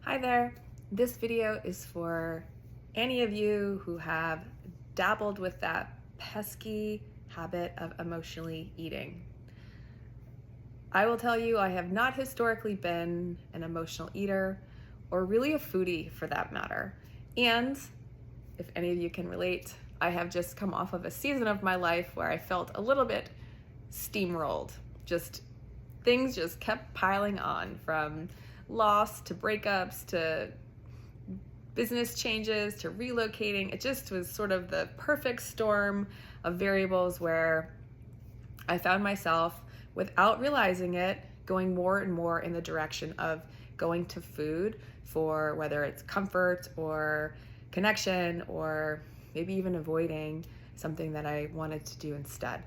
Hi there. This video is for any of you who have dabbled with that pesky habit of emotionally eating. I will tell you, I have not historically been an emotional eater or really a foodie for that matter. And if any of you can relate, I have just come off of a season of my life where I felt a little bit steamrolled. Things just kept piling on, from loss to breakups to business changes to relocating. It just was sort of the perfect storm of variables where I found myself, without realizing it, going more and more in the direction of going to food for whether it's comfort or connection, or maybe even avoiding something that I wanted to do instead.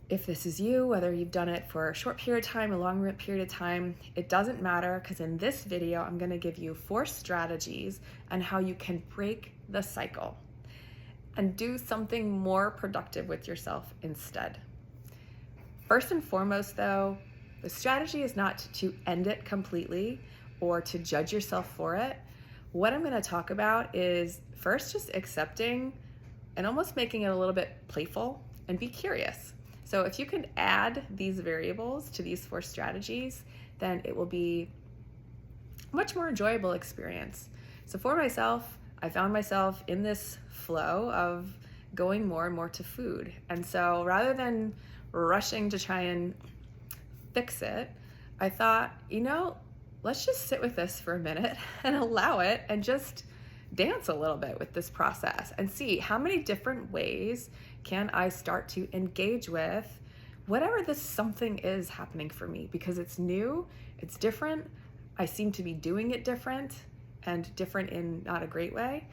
If this is you, whether you've done it for a short period of time, a long period of time, it doesn't matter, because in this video, I'm going to give you 4 strategies on how you can break the cycle and do something more productive with yourself instead. First and foremost, though, the strategy is not to end it completely or to judge yourself for it. What I'm going to talk about is first just accepting and almost making it a little bit playful and be curious. So if you can add these variables to these 4 strategies, then it will be a much more enjoyable experience. So for myself, I found myself in this flow of going more and more to food. And so rather than rushing to try and fix it, I thought, let's just sit with this for a minute and allow it and just dance a little bit with this process and see how many different ways can I start to engage with whatever this something is happening for me, because it's new, it's different. I seem to be doing it different, and different in not a great way,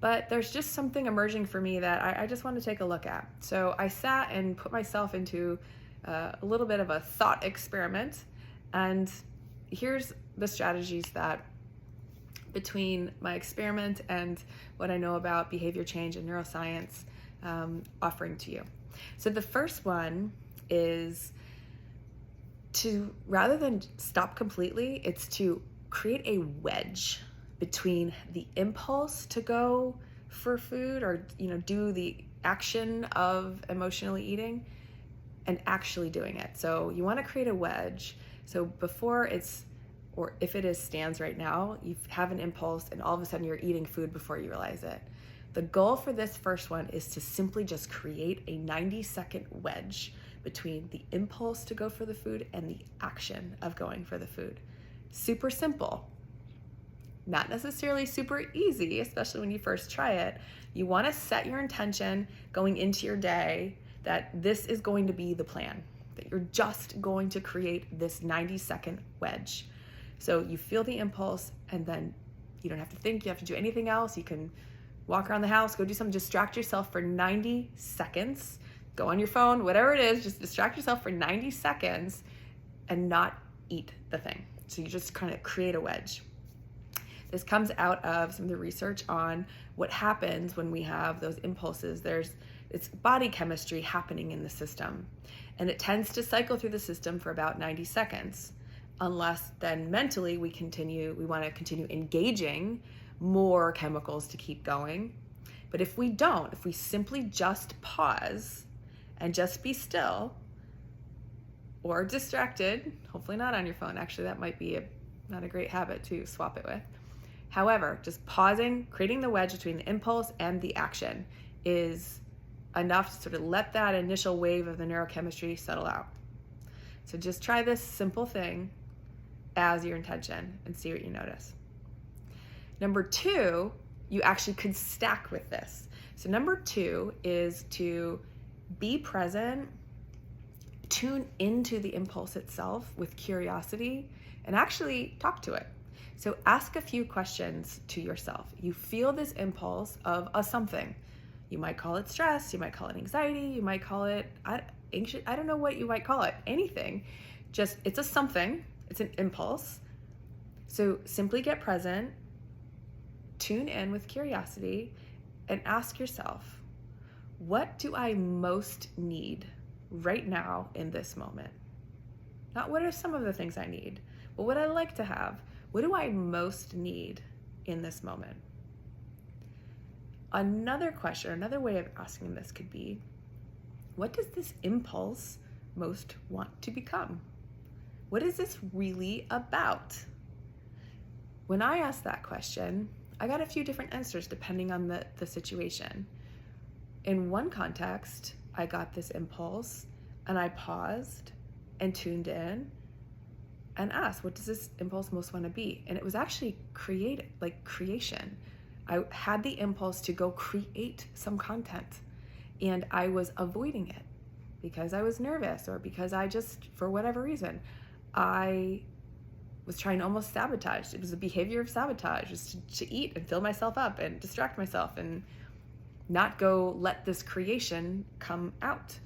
but there's just something emerging for me that I just want to take a look at. So I sat and put myself into a little bit of a thought experiment, and here's the strategies that, between my experiment and what I know about behavior change and neuroscience, offering to you. So the first one is to, rather than stop completely, it's to create a wedge between the impulse to go for food or do the action of emotionally eating and actually doing it. So you want to create a wedge. So before it's, or if it is stands right now, you have an impulse and all of a sudden you're eating food before you realize it. The goal for this first one is to simply just create a 90-second wedge between the impulse to go for the food and the action of going for the food. Super simple. Not necessarily super easy, especially when you first try it. You want to set your intention going into your day that this is going to be the plan, that you're just going to create this 90-second wedge. So you feel the impulse, and then you don't have to think, you have to do anything else. You can walk around the house, go do something, distract yourself for 90 seconds, go on your phone, whatever it is, just distract yourself for 90 seconds and not eat the thing. So you just kind of create a wedge. This comes out of some of the research on what happens when we have those impulses. It's body chemistry happening in the system, and it tends to cycle through the system for about 90 seconds. Unless then mentally we want to continue engaging more chemicals to keep going. But if we simply just pause and just be still or distracted, hopefully not on your phone. Actually, that might be not a great habit to swap it with. However, just pausing, creating the wedge between the impulse and the action is enough to sort of let that initial wave of the neurochemistry settle out. So just try this simple thing as your intention and see what you notice. Number 2, you actually could stack with this. So number 2 is to be present, tune into the impulse itself with curiosity, and actually talk to it. So ask a few questions to yourself. You feel this impulse of a something. You might call it stress, you might call it anxiety, you might call it anxious, I don't know what you might call it, anything. Just, it's a something, it's an impulse. So simply get present, tune in with curiosity, and ask yourself, what do I most need right now in this moment? Not what are some of the things I need, but what I like to have. What do I most need in this moment? Another question, another way of asking this could be, what does this impulse most want to become? What is this really about? When I asked that question, I got a few different answers depending on the situation. In one context, I got this impulse and I paused and tuned in and asked, what does this impulse most want to be? And it was actually creation. I had the impulse to go create some content, and I was avoiding it because I was nervous, or because I just, for whatever reason, I was trying to almost sabotage. It was a behavior of sabotage, just to eat and fill myself up and distract myself and not go let this creation come out.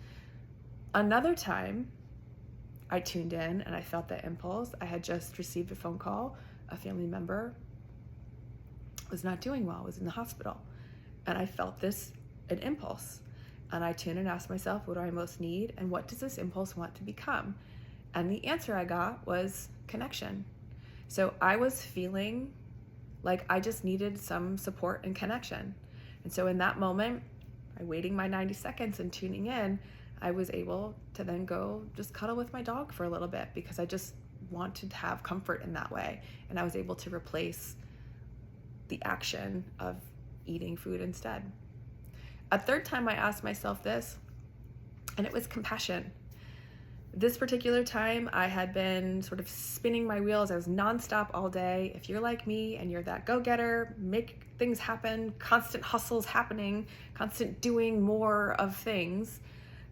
Another time, I tuned in and I felt that impulse. I had just received a phone call. A family member was not doing well, was in the hospital. And I felt an impulse. And I tuned and asked myself, what do I most need? And what does this impulse want to become? And the answer I got was connection. So I was feeling like I just needed some support and connection. And so in that moment, by waiting my 90 seconds and tuning in, I was able to then go just cuddle with my dog for a little bit, because I just wanted to have comfort in that way. And I was able to replace the action of eating food instead. A third time I asked myself this, and it was compassion. This particular time, I had been sort of spinning my wheels. I was nonstop all day. If you're like me and you're that go-getter, make things happen, constant hustles happening, constant doing more of things,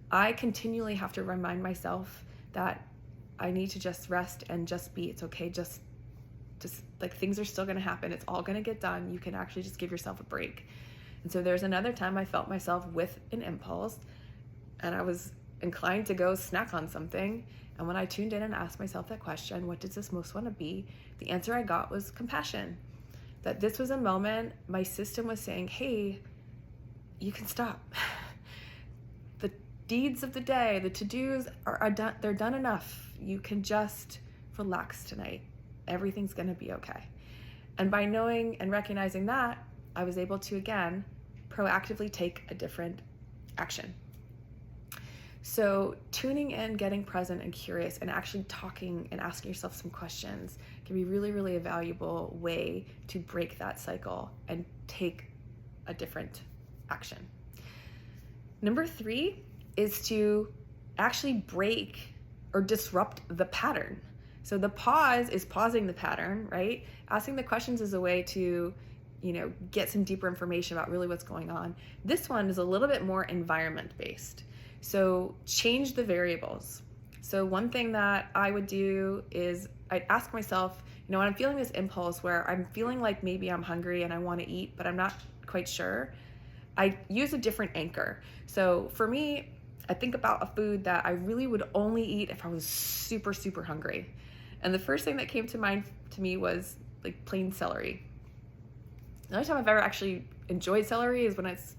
I continually have to remind myself that I need to just rest and just be. It's okay, just like, things are still gonna happen. It's all gonna get done. You can actually just give yourself a break. And so there's another time I felt myself with an impulse, and I was inclined to go snack on something. And when I tuned in and asked myself that question, what does this most want to be? The answer I got was compassion. That this was a moment my system was saying, hey, you can stop. The deeds of the day, the to-dos are done. They're done enough. You can just relax tonight. Everything's going to be okay. And by knowing and recognizing that, I was able to, again, proactively take a different action. So tuning in, getting present and curious, and actually talking and asking yourself some questions can be really, really a valuable way to break that cycle and take a different action. Number 3 is to actually break or disrupt the pattern. So the pause is pausing the pattern, right? Asking the questions is a way to, get some deeper information about really what's going on. This one is a little bit more environment-based. So change the variables. So one thing that I would do is I'd ask myself, when I'm feeling this impulse where I'm feeling like maybe I'm hungry and I want to eat, but I'm not quite sure, I use a different anchor. So for me, I think about a food that I really would only eat if I was super, super hungry. And the first thing that came to mind to me was like plain celery. The only time I've ever actually enjoyed celery is when it's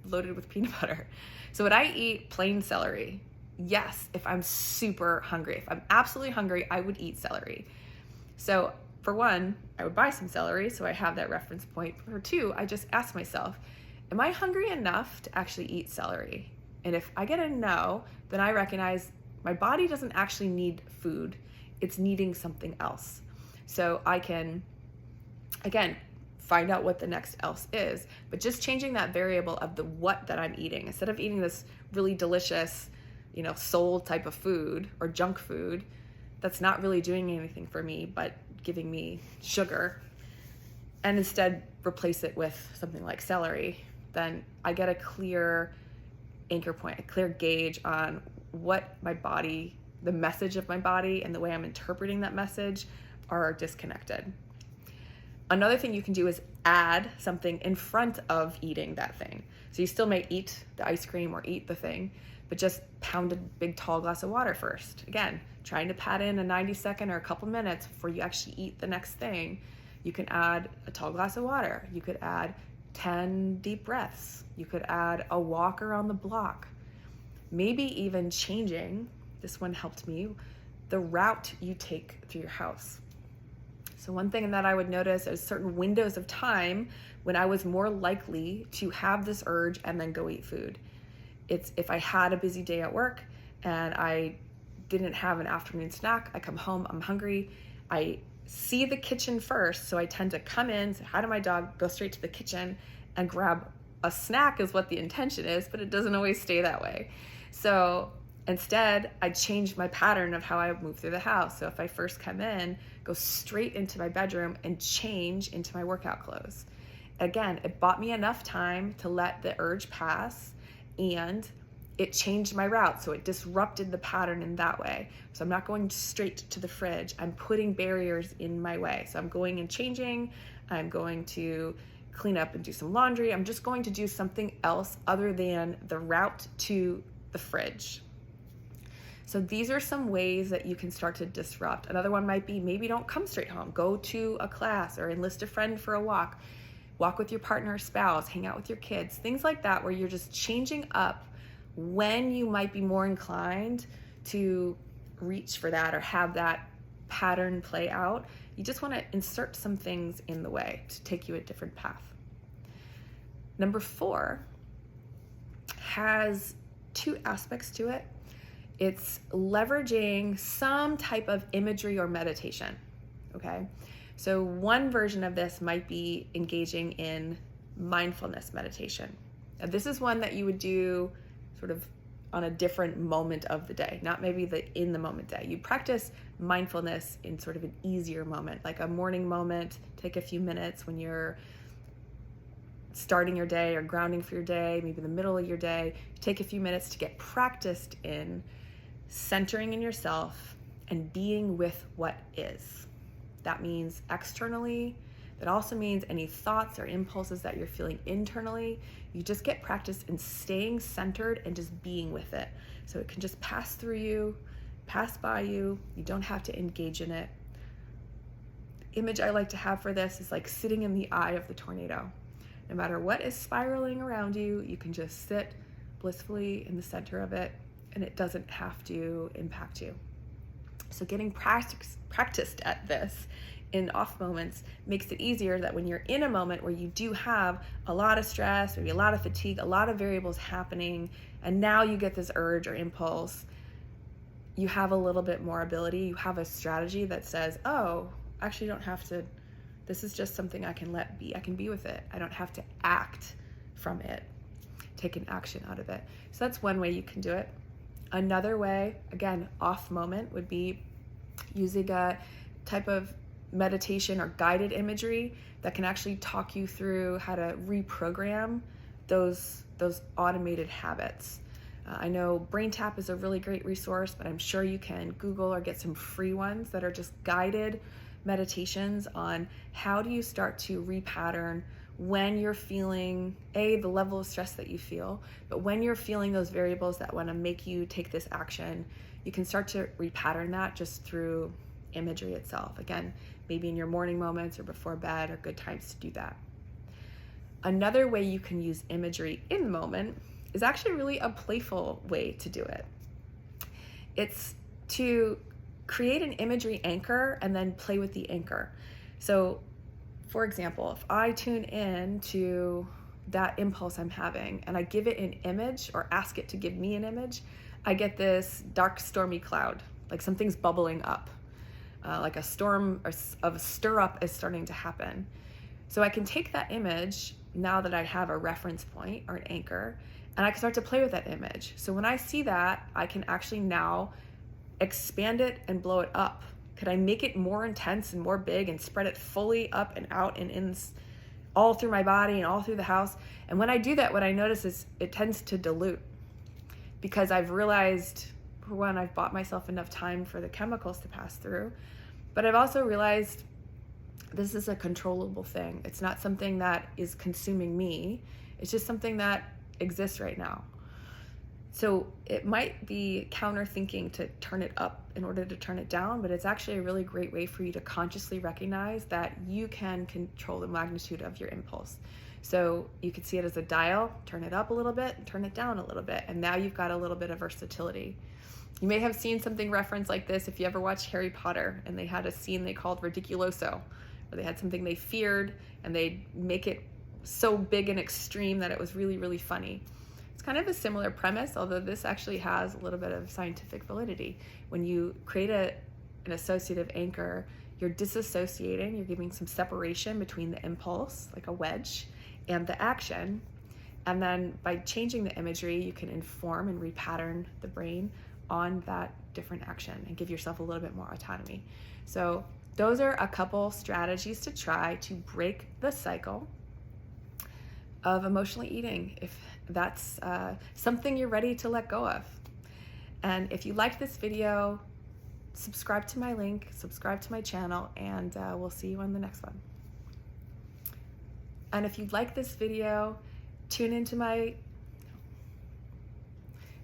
loaded with peanut butter. So would I eat plain celery? Yes, if I'm super hungry. If I'm absolutely hungry, I would eat celery. So for one, I would buy some celery so I have that reference point. For 2, I just ask myself, am I hungry enough to actually eat celery? And if I get a no, then I recognize my body doesn't actually need food. It's needing something else. So I can, again, find out what the next else is, but just changing that variable of the what that I'm eating. Instead of eating this really delicious, soul type of food or junk food that's not really doing anything for me but giving me sugar, and instead replace it with something like celery, then I get a clear anchor point, a clear gauge on what my body, the message of my body and the way I'm interpreting that message are disconnected. Another thing you can do is add something in front of eating that thing. So you still may eat the ice cream or eat the thing, but just pound a big tall glass of water first. Again, trying to pad in a 90-second or a couple minutes before you actually eat the next thing. You can add a tall glass of water. You could add 10 deep breaths. You could add a walk around the block. Maybe even changing, this one helped me, the route you take through your house. So one thing that I would notice is certain windows of time when I was more likely to have this urge and then go eat food. It's if I had a busy day at work and I didn't have an afternoon snack, I come home, I'm hungry, I see the kitchen first, so I tend to come in, say hi to my dog, go straight to the kitchen and grab a snack is what the intention is, but it doesn't always stay that way. So instead, I changed my pattern of how I move through the house. So if I first come in, go straight into my bedroom and change into my workout clothes. Again, it bought me enough time to let the urge pass, and it changed my route. So it disrupted the pattern in that way. So I'm not going straight to the fridge. I'm putting barriers in my way. So I'm going and changing. I'm going to clean up and do some laundry. I'm just going to do something else other than the route to the fridge. So these are some ways that you can start to disrupt. Another one might be maybe don't come straight home. Go to a class or enlist a friend for a walk. Walk with your partner or spouse, hang out with your kids, things like that, where you're just changing up when you might be more inclined to reach for that or have that pattern play out. You just want to insert some things in the way to take you a different path. Number 4 has 2 aspects to it. It's leveraging some type of imagery or meditation, okay? So one version of this might be engaging in mindfulness meditation. Now, this is one that you would do sort of on a different moment of the day, not maybe the in the moment day. You practice mindfulness in sort of an easier moment, like a morning moment. Take a few minutes when you're starting your day or grounding for your day, maybe the middle of your day. Take a few minutes to get practiced in centering in yourself and being with what is. That means externally. That also means any thoughts or impulses that you're feeling internally. You just get practice in staying centered and just being with it. So it can just pass through you, pass by you. You don't have to engage in it. The image I like to have for this is like sitting in the eye of the tornado. No matter what is spiraling around you, you can just sit blissfully in the center of it, and it doesn't have to impact you. So getting practiced at this in off moments makes it easier that when you're in a moment where you do have a lot of stress, maybe a lot of fatigue, a lot of variables happening, and now you get this urge or impulse, you have a little bit more ability. You have a strategy that says, oh, actually don't have to, this is just something I can let be. I can be with it. I don't have to act from it, take an action out of it. So that's one way you can do it. Another way, again, off moment, would be using a type of meditation or guided imagery that can actually talk you through how to reprogram those automated habits. I know BrainTap is a really great resource, but I'm sure you can Google or get some free ones that are just guided meditations on how do you start to repattern when you're feeling the level of stress that you feel, but when you're feeling those variables that want to make you take this action, you can start to repattern that just through imagery itself. Again, maybe in your morning moments or before bed are good times to do that. Another way you can use imagery in the moment is actually really a playful way to do it. It's to create an imagery anchor and then play with the anchor. So for example, if I tune in to that impulse I'm having and I give it an image or ask it to give me an image, I get this dark, stormy cloud, like something's bubbling up, like a storm of a stir up is starting to happen. So I can take that image now that I have a reference point or an anchor, and I can start to play with that image. So when I see that, I can actually now expand it and blow it up. Could I make it more intense and more big and spread it fully up and out and in all through my body and all through the house? And when I do that, what I notice is it tends to dilute, because I've realized, for one, I've bought myself enough time for the chemicals to pass through, but I've also realized this is a controllable thing. It's not something that is consuming me. It's just something that exists right now. So it might be counter thinking to turn it up in order to turn it down, but it's actually a really great way for you to consciously recognize that you can control the magnitude of your impulse. So you could see it as a dial, turn it up a little bit, turn it down a little bit, and now you've got a little bit of versatility. You may have seen something referenced like this if you ever watched Harry Potter and they had a scene they called Ridiculoso, where they had something they feared and they'd make it so big and extreme that it was really, really funny. It's kind of a similar premise, although this actually has a little bit of scientific validity. When you create an associative anchor, you're disassociating, you're giving some separation between the impulse, like a wedge, and the action. And then by changing the imagery, you can inform and repattern the brain on that different action and give yourself a little bit more autonomy. So those are a couple strategies to try to break the cycle of emotionally eating, if that's something you're ready to let go of. And if you liked this video, subscribe to my link, subscribe to my channel, and we'll see you on the next one. And if you like this video, if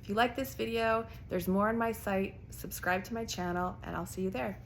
you like this video, there's more on my site, subscribe to my channel, and I'll see you there.